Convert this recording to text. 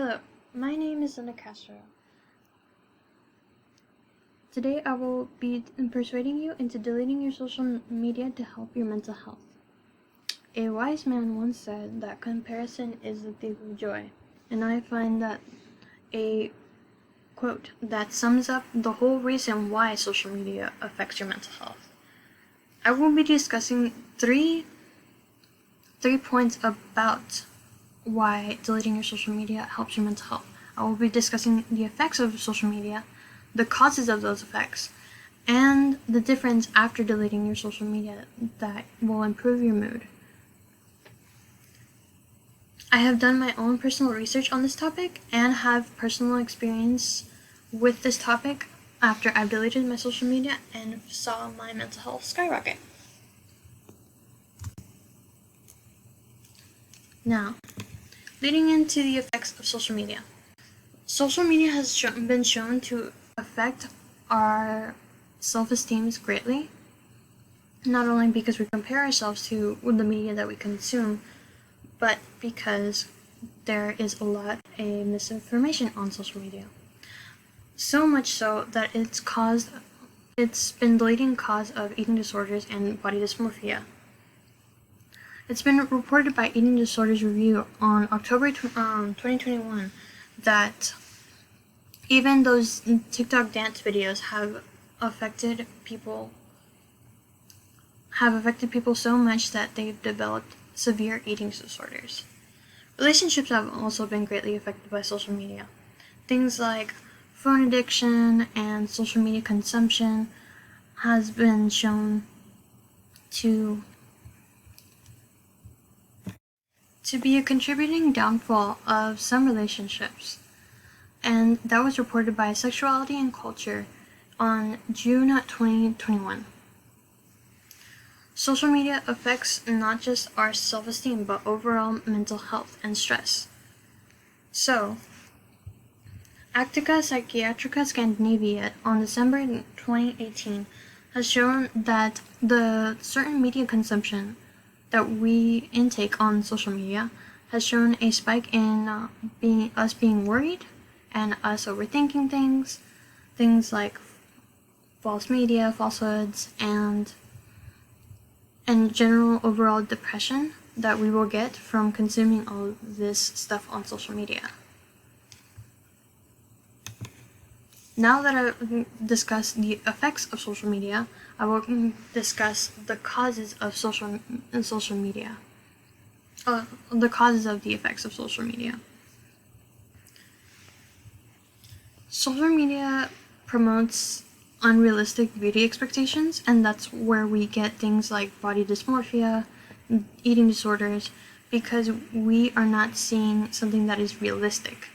Hello, my name is Linda Castro. Today I will be persuading you into deleting your social media to help your mental health. A wise man once said that comparison is the thief of joy, and I find that a quote that sums up the whole reason why social media affects your mental health. I will be discussing three points about why deleting your social media helps your mental health. I will be discussing the effects of social media, the causes of those effects, and the difference after deleting your social media that will improve your mood. I have done my own personal research on this topic and have personal experience with this topic after I've deleted my social media and saw my mental health skyrocket. Now, leading into the effects of social media. Social media has been shown to affect our self-esteem greatly, not only because we compare ourselves to the media that we consume, but because there is a lot of misinformation on social media. So much so that it's been the leading cause of eating disorders and body dysmorphia. It's been reported by Eating Disorders Review on October 2021 that even those TikTok dance videos have affected people so much that they've developed severe eating disorders. Relationships have also been greatly affected by social media. Things like phone addiction and social media consumption has been shown to be a contributing downfall of some relationships, and that was reported by Sexuality and Culture on June 2021. Social media affects not just our self-esteem, but overall mental health and stress. So, Actica Psychiatrica Scandinavia on December 2018 has shown that the certain media consumption that we intake on social media has shown a spike in being worried and us overthinking things like false media, falsehoods, and general overall depression that we will get from consuming all this stuff on social media. Now that I've discussed the effects of social media, I will discuss the causes of social media. The causes of the effects of social media. Social media promotes unrealistic beauty expectations, and that's where we get things like body dysmorphia, eating disorders, because we are not seeing something that is realistic.